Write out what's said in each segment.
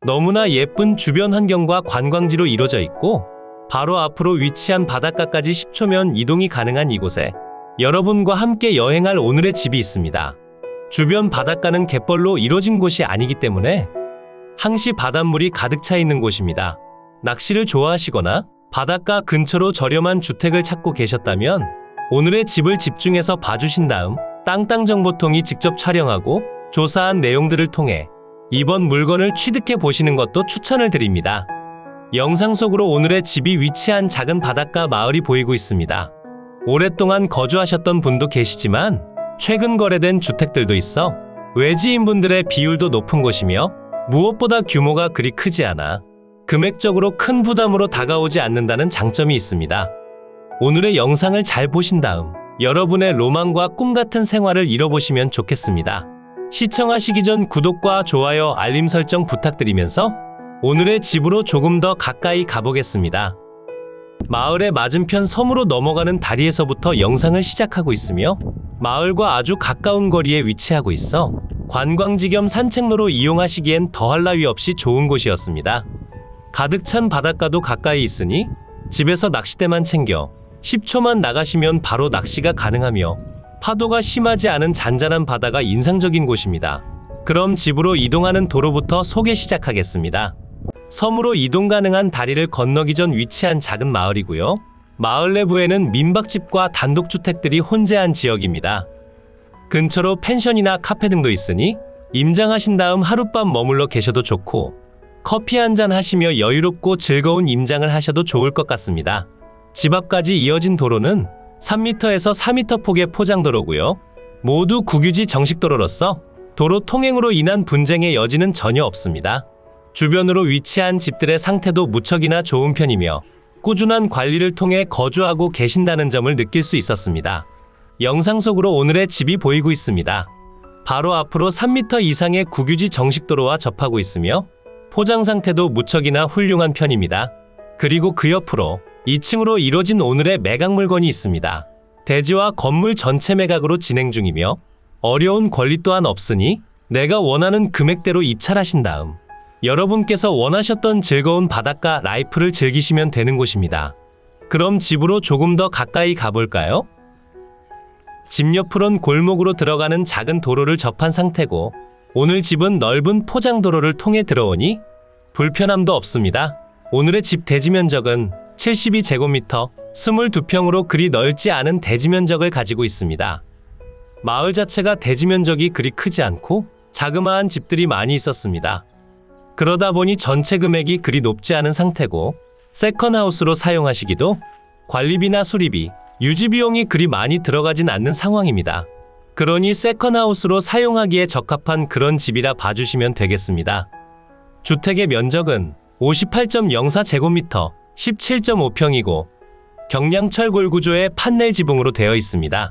너무나 예쁜 주변 환경과 관광지로 이루어져 있고 바로 앞으로 위치한 바닷가까지 10초면 이동이 가능한 이곳에 여러분과 함께 여행할 오늘의 집이 있습니다. 주변 바닷가는 갯벌로 이루어진 곳이 아니기 때문에 항시 바닷물이 가득 차 있는 곳입니다. 낚시를 좋아하시거나 바닷가 근처로 저렴한 주택을 찾고 계셨다면 오늘의 집을 집중해서 봐주신 다음 땅땅정보통이 직접 촬영하고 조사한 내용들을 통해 이번 물건을 취득해 보시는 것도 추천을 드립니다. 영상 속으로 오늘의 집이 위치한 작은 바닷가 마을이 보이고 있습니다. 오랫동안 거주하셨던 분도 계시지만 최근 거래된 주택들도 있어 외지인분들의 비율도 높은 곳이며 무엇보다 규모가 그리 크지 않아 금액적으로 큰 부담으로 다가오지 않는다는 장점이 있습니다. 오늘의 영상을 잘 보신 다음 여러분의 로망과 꿈 같은 생활을 이뤄보시면 좋겠습니다. 시청하시기 전 구독과 좋아요, 알림 설정 부탁드리면서 오늘의 집으로 조금 더 가까이 가보겠습니다. 마을의 맞은편 섬으로 넘어가는 다리에서부터 영상을 시작하고 있으며 마을과 아주 가까운 거리에 위치하고 있어 관광지 겸 산책로로 이용하시기엔 더할 나위 없이 좋은 곳이었습니다. 가득 찬 바닷가도 가까이 있으니 집에서 낚싯대만 챙겨 10초만 나가시면 바로 낚시가 가능하며 파도가 심하지 않은 잔잔한 바다가 인상적인 곳입니다. 그럼 집으로 이동하는 도로부터 소개 시작하겠습니다. 섬으로 이동 가능한 다리를 건너기 전 위치한 작은 마을이고요. 마을 내부에는 민박집과 단독주택들이 혼재한 지역입니다. 근처로 펜션이나 카페 등도 있으니 임장하신 다음 하룻밤 머물러 계셔도 좋고 커피 한잔 하시며 여유롭고 즐거운 임장을 하셔도 좋을 것 같습니다. 집 앞까지 이어진 도로는 3m에서 4m 폭의 포장도로고요. 모두 국유지 정식도로로서 도로 통행으로 인한 분쟁의 여지는 전혀 없습니다. 주변으로 위치한 집들의 상태도 무척이나 좋은 편이며 꾸준한 관리를 통해 거주하고 계신다는 점을 느낄 수 있었습니다. 영상 속으로 오늘의 집이 보이고 있습니다. 바로 앞으로 3m 이상의 국유지 정식도로와 접하고 있으며 포장 상태도 무척이나 훌륭한 편입니다. 그리고 그 옆으로 2층으로 이뤄진 오늘의 매각 물건이 있습니다. 대지와 건물 전체 매각으로 진행 중이며 어려운 권리 또한 없으니 내가 원하는 금액대로 입찰하신 다음 여러분께서 원하셨던 즐거운 바닷가 라이프를 즐기시면 되는 곳입니다. 그럼 집으로 조금 더 가까이 가볼까요? 집 옆으론 골목으로 들어가는 작은 도로를 접한 상태고 오늘 집은 넓은 포장도로를 통해 들어오니 불편함도 없습니다. 오늘의 집 대지 면적은 72제곱미터, 22평으로 그리 넓지 않은 대지 면적을 가지고 있습니다. 마을 자체가 대지 면적이 그리 크지 않고 자그마한 집들이 많이 있었습니다. 그러다 보니 전체 금액이 그리 높지 않은 상태고 세컨하우스로 사용하시기도 관리비나 수리비, 유지비용이 그리 많이 들어가진 않는 상황입니다. 그러니 세컨하우스로 사용하기에 적합한 그런 집이라 봐주시면 되겠습니다. 주택의 면적은 58.04제곱미터, 17.5평이고 경량철골 구조의 판넬 지붕으로 되어 있습니다.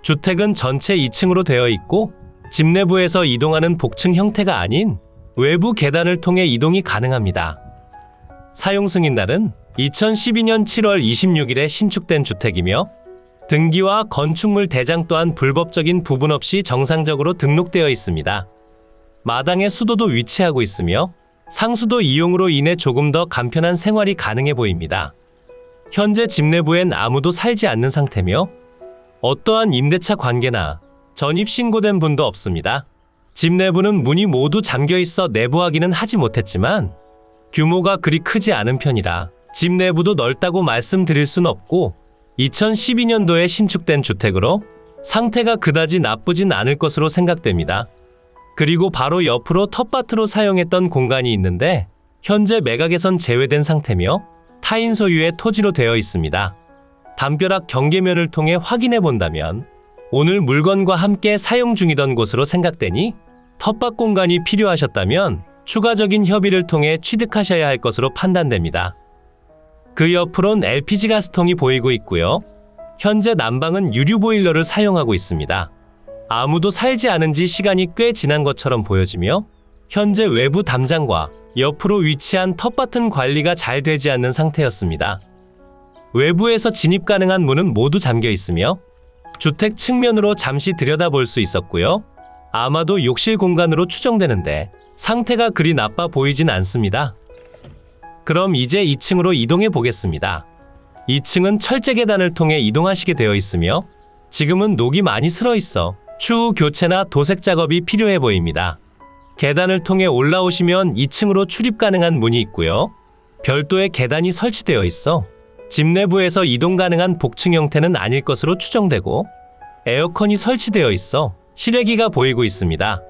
주택은 전체 2층으로 되어 있고 집 내부에서 이동하는 복층 형태가 아닌 외부 계단을 통해 이동이 가능합니다. 사용 승인날은 2012년 7월 26일에 신축된 주택이며 등기와 건축물 대장 또한 불법적인 부분 없이 정상적으로 등록되어 있습니다. 마당에 수도도 위치하고 있으며 상수도 이용으로 인해 조금 더 간편한 생활이 가능해 보입니다. 현재 집 내부엔 아무도 살지 않는 상태며 어떠한 임대차 관계나 전입신고된 분도 없습니다. 집 내부는 문이 모두 잠겨 있어 내부 확인은 하지 못했지만 규모가 그리 크지 않은 편이라 집 내부도 넓다고 말씀드릴 순 없고 2012년도에 신축된 주택으로 상태가 그다지 나쁘진 않을 것으로 생각됩니다. 그리고 바로 옆으로 텃밭으로 사용했던 공간이 있는데 현재 매각에선 제외된 상태며 타인 소유의 토지로 되어 있습니다. 담벼락 경계면을 통해 확인해 본다면 오늘 물건과 함께 사용 중이던 곳으로 생각되니 텃밭 공간이 필요하셨다면 추가적인 협의를 통해 취득하셔야 할 것으로 판단됩니다. 그 옆으론 LPG 가스통이 보이고 있고요. 현재 난방은 유류 보일러를 사용하고 있습니다. 아무도 살지 않은 지 시간이 꽤 지난 것처럼 보여지며 현재 외부 담장과 옆으로 위치한 텃밭은 관리가 잘 되지 않는 상태였습니다. 외부에서 진입 가능한 문은 모두 잠겨 있으며 주택 측면으로 잠시 들여다볼 수 있었고요. 아마도 욕실 공간으로 추정되는데 상태가 그리 나빠 보이진 않습니다. 그럼 이제 2층으로 이동해 보겠습니다. 2층은 철제 계단을 통해 이동하시게 되어 있으며 지금은 녹이 많이 슬어 있어 추후 교체나 도색 작업이 필요해 보입니다. 계단을 통해 올라오시면 2층으로 출입 가능한 문이 있고요. 별도의 계단이 설치되어 있어 집 내부에서 이동 가능한 복층 형태는 아닐 것으로 추정되고 에어컨이 설치되어 있어 실외기가 보이고 있습니다.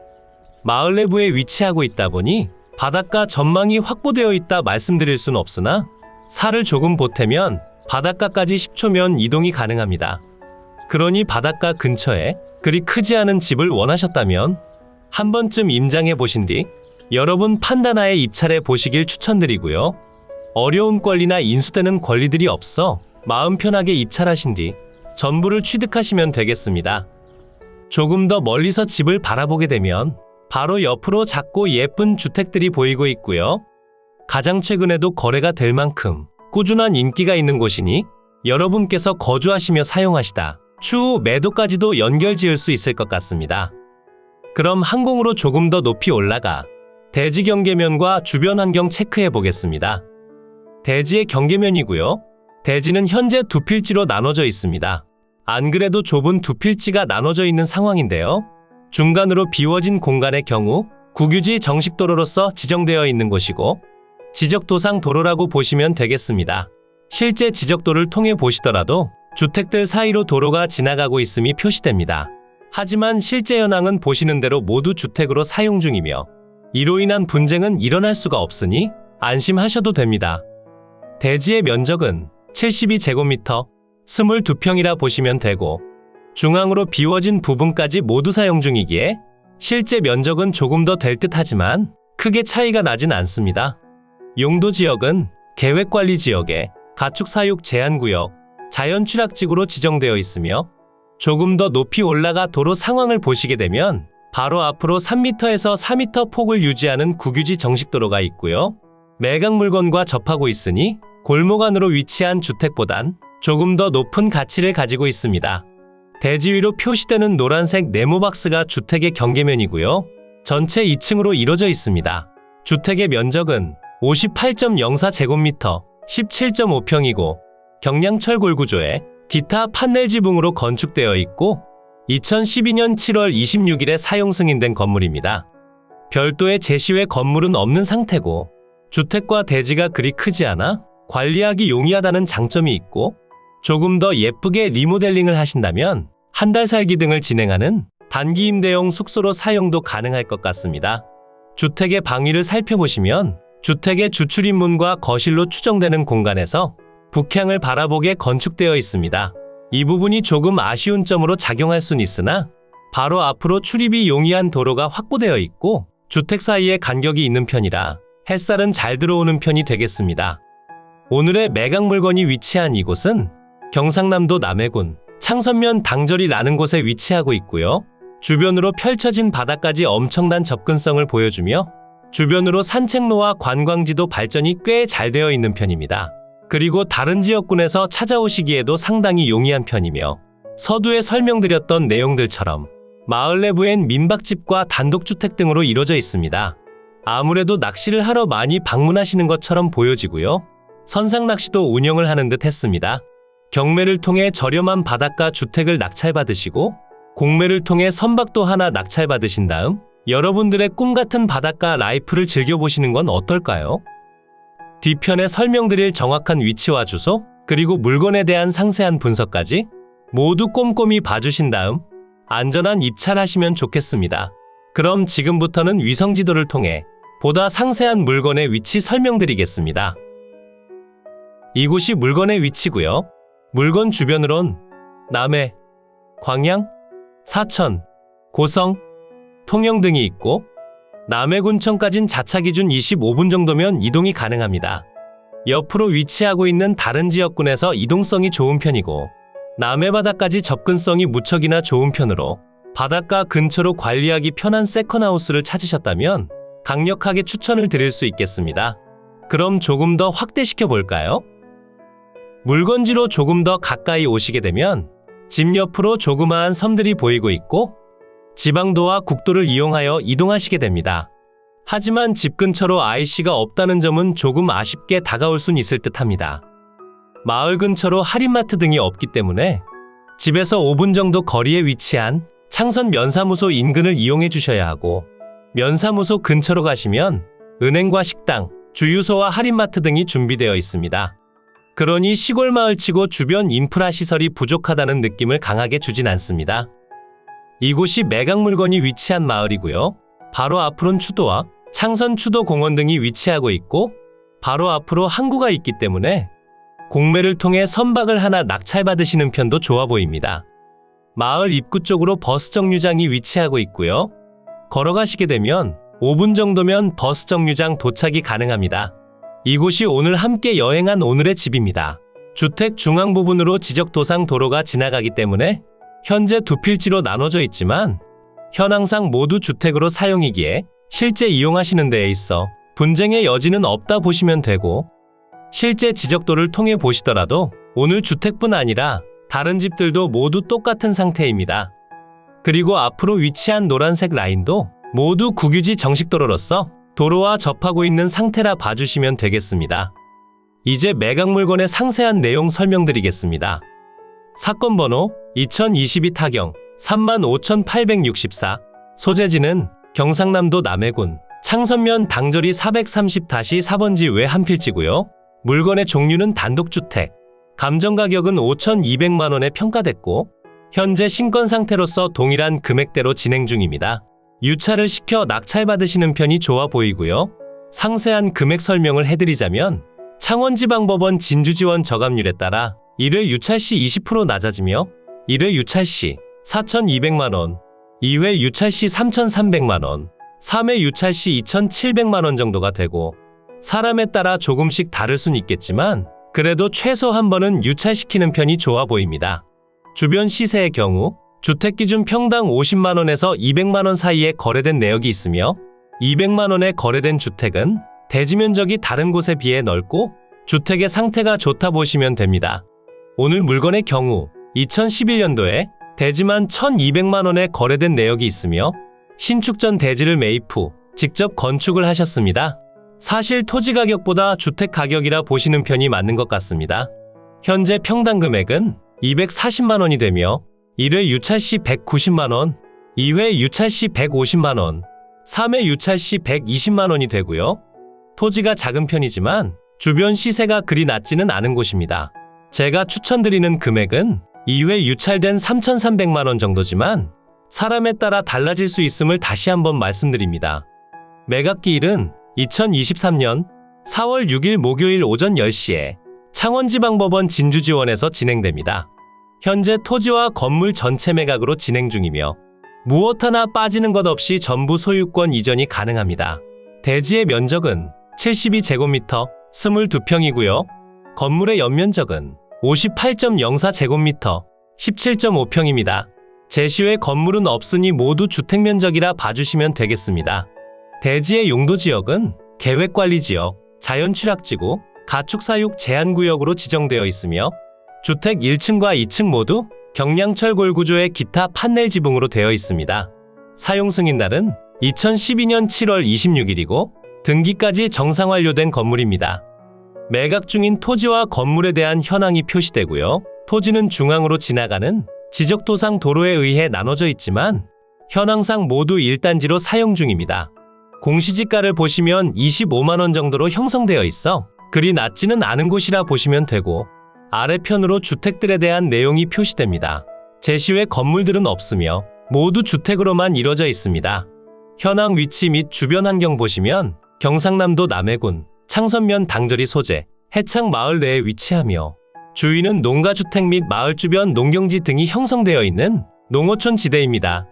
마을 내부에 위치하고 있다 보니 바닷가 전망이 확보되어 있다 말씀드릴 순 없으나 살을 조금 보태면 바닷가까지 10초면 이동이 가능합니다. 그러니 바닷가 근처에 그리 크지 않은 집을 원하셨다면 한 번쯤 임장해 보신 뒤 여러분 판단하에 입찰해 보시길 추천드리고요. 어려운 권리나 인수되는 권리들이 없어 마음 편하게 입찰하신 뒤 전부를 취득하시면 되겠습니다. 조금 더 멀리서 집을 바라보게 되면 바로 옆으로 작고 예쁜 주택들이 보이고 있고요. 가장 최근에도 거래가 될 만큼 꾸준한 인기가 있는 곳이니 여러분께서 거주하시며 사용하시다 추후 매도까지도 연결 지을 수 있을 것 같습니다. 그럼 항공으로 조금 더 높이 올라가 대지 경계면과 주변 환경 체크해 보겠습니다. 대지의 경계면이고요. 대지는 현재 두 필지로 나눠져 있습니다. 안 그래도 좁은 두 필지가 나눠져 있는 상황인데요. 중간으로 비워진 공간의 경우 국유지 정식도로로서 지정되어 있는 곳이고 지적도상 도로라고 보시면 되겠습니다. 실제 지적도를 통해 보시더라도 주택들 사이로 도로가 지나가고 있음이 표시됩니다. 하지만 실제 현황은 보시는 대로 모두 주택으로 사용 중이며 이로 인한 분쟁은 일어날 수가 없으니 안심하셔도 됩니다. 대지의 면적은 72제곱미터, 22평이라 보시면 되고 중앙으로 비워진 부분까지 모두 사용 중이기에 실제 면적은 조금 더 될 듯하지만 크게 차이가 나진 않습니다. 용도 지역은 계획관리지역에 가축사육 제한구역, 자연취락지구로 지정되어 있으며 조금 더 높이 올라가 도로 상황을 보시게 되면 바로 앞으로 3m에서 4m 폭을 유지하는 국유지 정식도로가 있고요. 매각 물건과 접하고 있으니 골목 안으로 위치한 주택보단 조금 더 높은 가치를 가지고 있습니다. 대지 위로 표시되는 노란색 네모박스가 주택의 경계면이고요. 전체 2층으로 이루어져 있습니다. 주택의 면적은 58.04제곱미터, 17.5평이고 경량철 골구조에 기타 판넬 지붕으로 건축되어 있고 2012년 7월 26일에 사용 승인된 건물입니다. 별도의 제시외 건물은 없는 상태고 주택과 대지가 그리 크지 않아 관리하기 용이하다는 장점이 있고 조금 더 예쁘게 리모델링을 하신다면 한 달 살기 등을 진행하는 단기 임대용 숙소로 사용도 가능할 것 같습니다. 주택의 방위를 살펴보시면 주택의 주출입문과 거실로 추정되는 공간에서 북향을 바라보게 건축되어 있습니다. 이 부분이 조금 아쉬운 점으로 작용할 순 있으나 바로 앞으로 출입이 용이한 도로가 확보되어 있고 주택 사이에 간격이 있는 편이라 햇살은 잘 들어오는 편이 되겠습니다. 오늘의 매각 물건이 위치한 이곳은 경상남도 남해군 창선면 당절이라는 곳에 위치하고 있고요. 주변으로 펼쳐진 바다까지 엄청난 접근성을 보여주며 주변으로 산책로와 관광지도 발전이 꽤 잘 되어 있는 편입니다. 그리고 다른 지역군에서 찾아오시기에도 상당히 용이한 편이며 서두에 설명드렸던 내용들처럼 마을 내부엔 민박집과 단독주택 등으로 이루어져 있습니다. 아무래도 낚시를 하러 많이 방문하시는 것처럼 보여지고요. 선상낚시도 운영을 하는 듯 했습니다. 경매를 통해 저렴한 바닷가 주택을 낙찰받으시고 공매를 통해 선박도 하나 낙찰받으신 다음 여러분들의 꿈같은 바닷가 라이프를 즐겨보시는 건 어떨까요? 뒤편에 설명드릴 정확한 위치와 주소, 그리고 물건에 대한 상세한 분석까지 모두 꼼꼼히 봐주신 다음 안전한 입찰하시면 좋겠습니다. 그럼 지금부터는 위성지도를 통해 보다 상세한 물건의 위치 설명드리겠습니다. 이곳이 물건의 위치고요. 물건 주변으론 남해, 광양, 사천, 고성, 통영 등이 있고 남해군청까진 자차 기준 25분 정도면 이동이 가능합니다. 옆으로 위치하고 있는 다른 지역군에서 이동성이 좋은 편이고 남해바다까지 접근성이 무척이나 좋은 편으로 바닷가 근처로 관리하기 편한 세컨하우스를 찾으셨다면 강력하게 추천을 드릴 수 있겠습니다. 그럼 조금 더 확대시켜 볼까요? 물건지로 조금 더 가까이 오시게 되면 집 옆으로 조그마한 섬들이 보이고 있고 지방도와 국도를 이용하여 이동하시게 됩니다. 하지만 집 근처로 IC가 없다는 점은 조금 아쉽게 다가올 순 있을 듯합니다. 마을 근처로 할인마트 등이 없기 때문에 집에서 5분 정도 거리에 위치한 창선 면사무소 인근을 이용해 주셔야 하고, 면사무소 근처로 가시면 은행과 식당, 주유소와 할인마트 등이 준비되어 있습니다. 그러니 시골 마을치고 주변 인프라 시설이 부족하다는 느낌을 강하게 주진 않습니다. 이곳이 매각 물건이 위치한 마을이고요. 바로 앞으로는 추도와 창선 추도공원 등이 위치하고 있고, 바로 앞으로 항구가 있기 때문에 공매를 통해 선박을 하나 낙찰받으시는 편도 좋아 보입니다. 마을 입구 쪽으로 버스 정류장이 위치하고 있고요. 걸어가시게 되면 5분 정도면 버스 정류장 도착이 가능합니다. 이곳이 오늘 함께 여행한 오늘의 집입니다. 주택 중앙 부분으로 지적도상 도로가 지나가기 때문에 현재 두 필지로 나눠져 있지만 현황상 모두 주택으로 사용이기에 실제 이용하시는 데에 있어 분쟁의 여지는 없다 보시면 되고, 실제 지적도를 통해 보시더라도 오늘 주택뿐 아니라 다른 집들도 모두 똑같은 상태입니다. 그리고 앞으로 위치한 노란색 라인도 모두 국유지 정식도로로서 도로와 접하고 있는 상태라 봐주시면 되겠습니다. 이제 매각 물건의 상세한 내용 설명드리겠습니다. 사건 번호 2022 타경 35,864, 소재지는 경상남도 남해군 창선면 당저리 430-4번지 외 한 필지고요. 물건의 종류는 단독주택, 감정가격은 5,200만원에 평가됐고 현재 신권 상태로서 동일한 금액대로 진행 중입니다. 유찰을 시켜 낙찰받으시는 편이 좋아 보이고요. 상세한 금액 설명을 해드리자면 창원지방법원 진주지원 저감률에 따라 1회 유찰 시 20% 낮아지며 1회 유찰 시 4,200만원, 2회 유찰 시 3,300만원, 3회 유찰 시 2,700만원 정도가 되고, 사람에 따라 조금씩 다를 순 있겠지만 그래도 최소 한 번은 유찰시키는 편이 좋아 보입니다. 주변 시세의 경우 주택기준 평당 50만원에서 200만원 사이에 거래된 내역이 있으며, 200만원에 거래된 주택은 대지 면적이 다른 곳에 비해 넓고 주택의 상태가 좋다 보시면 됩니다. 오늘 물건의 경우 2011년도에 대지만 1,200만원에 거래된 내역이 있으며 신축 전 대지를 매입 후 직접 건축을 하셨습니다. 사실 토지 가격보다 주택 가격이라 보시는 편이 맞는 것 같습니다. 현재 평당 금액은 240만원이 되며 1회 유찰 시 190만원, 2회 유찰 시 150만원, 3회 유찰 시 120만원이 되고요. 토지가 작은 편이지만 주변 시세가 그리 낮지는 않은 곳입니다. 제가 추천드리는 금액은 2회 유찰된 3,300만원 정도지만 사람에 따라 달라질 수 있음을 다시 한번 말씀드립니다. 매각기일은 2023년 4월 6일 목요일 오전 10시에 창원지방법원 진주지원에서 진행됩니다. 현재 토지와 건물 전체 매각으로 진행 중이며 무엇 하나 빠지는 것 없이 전부 소유권 이전이 가능합니다. 대지의 면적은 72제곱미터 22평이고요. 건물의 연면적은 58.04제곱미터 17.5평입니다. 제시외 건물은 없으니 모두 주택면적이라 봐주시면 되겠습니다. 대지의 용도지역은 계획관리지역, 자연취락지구, 가축사육 제한구역으로 지정되어 있으며 주택 1층과 2층 모두 경량철골 구조의 기타 판넬 지붕으로 되어 있습니다. 사용 승인날은 2012년 7월 26일이고 등기까지 정상 완료된 건물입니다. 매각 중인 토지와 건물에 대한 현황이 표시되고요. 토지는 중앙으로 지나가는 지적도상 도로에 의해 나눠져 있지만 현황상 모두 1단지로 사용 중입니다. 공시지가를 보시면 25만원 정도로 형성되어 있어 그리 낮지는 않은 곳이라 보시면 되고, 아래편으로 주택들에 대한 내용이 표시됩니다. 제시외 건물들은 없으며 모두 주택으로만 이루어져 있습니다. 현황 위치 및 주변 환경 보시면 경상남도 남해군 창선면 당저리 소재 해창 마을 내에 위치하며 주위는 농가주택 및 마을 주변 농경지 등이 형성되어 있는 농어촌 지대입니다.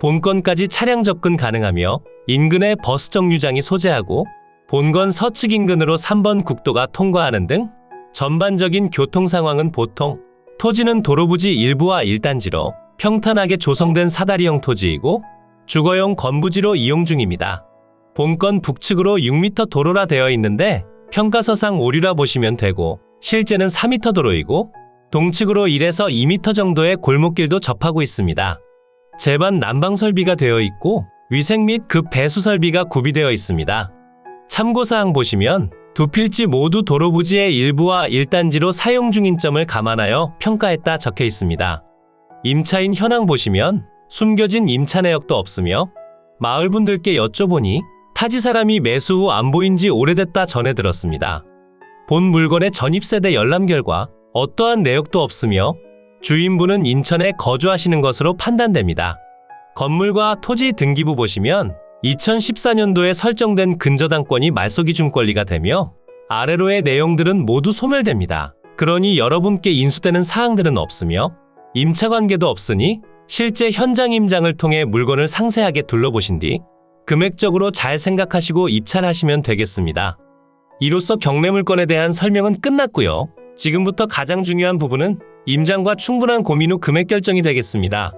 본건까지 차량 접근 가능하며 인근에 버스 정류장이 소재하고 본건 서측 인근으로 3번 국도가 통과하는 등 전반적인 교통 상황은 보통, 토지는 도로부지 일부와 1단지로 평탄하게 조성된 사다리형 토지이고 주거용 건부지로 이용 중입니다. 본건 북측으로 6m 도로라 되어 있는데 평가서상 오류라 보시면 되고 실제는 4m 도로이고 동측으로 1에서 2m 정도의 골목길도 접하고 있습니다. 제반 난방 설비가 되어 있고 위생 및 급 배수 설비가 구비되어 있습니다. 참고사항 보시면 두 필지 모두 도로 부지의 일부와 1단지로 사용 중인 점을 감안하여 평가했다 적혀 있습니다. 임차인 현황 보시면 숨겨진 임차 내역도 없으며 마을 분들께 여쭤보니 타지 사람이 매수 후 안 보인 지 오래됐다 전해 들었습니다. 본 물건의 전입세대 열람 결과 어떠한 내역도 없으며 주인분은 인천에 거주하시는 것으로 판단됩니다. 건물과 토지 등기부 보시면 2014년도에 설정된 근저당권이 말소기준권리가 되며 아래로의 내용들은 모두 소멸됩니다. 그러니 여러분께 인수되는 사항들은 없으며 임차관계도 없으니 실제 현장 임장을 통해 물건을 상세하게 둘러보신 뒤 금액적으로 잘 생각하시고 입찰하시면 되겠습니다. 이로써 경매물건에 대한 설명은 끝났고요. 지금부터 가장 중요한 부분은 임장과 충분한 고민 후 금액 결정이 되겠습니다.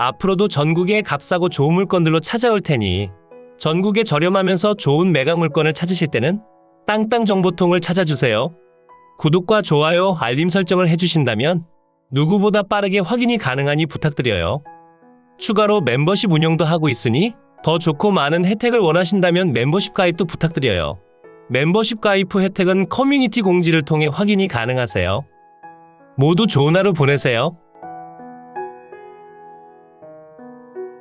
앞으로도 전국의 값싸고 좋은 물건들로 찾아올 테니 전국에 저렴하면서 좋은 매각 물건을 찾으실 때는 땅땅정보통을 찾아주세요. 구독과 좋아요, 알림 설정을 해주신다면 누구보다 빠르게 확인이 가능하니 부탁드려요. 추가로 멤버십 운영도 하고 있으니 더 좋고 많은 혜택을 원하신다면 멤버십 가입도 부탁드려요. 멤버십 가입 후 혜택은 커뮤니티 공지를 통해 확인이 가능하세요. 모두 좋은 하루 보내세요.